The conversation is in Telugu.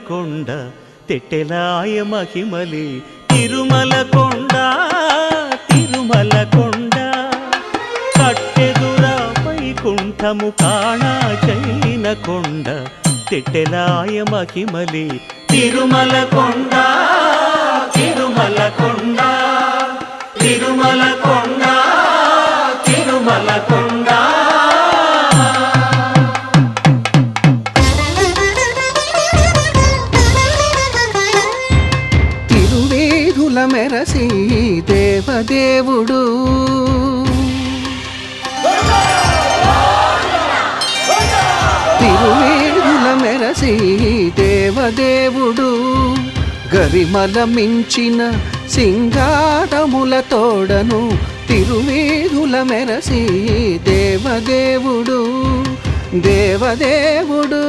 కొండ తెట్టెలాయ మహిమలే తిరుమల కొండ తిరుమల కొండ కట్టెదురా వైకుంఠము కాణా చైన కొండ తెట్టెలాయ మహిమలే తిరుమల కొండ తిరుమల కొండ తిరుమల కొండ తిరుమల కొండ తిరువేధుల మెరసి దేవదేవుడు తిరువేధుల మెరసి దేవదేవుడు గరిమల మించిన సింగారముల తోడను తిరువేధుల మెరసి దేవదేవుడు దేవదేవుడు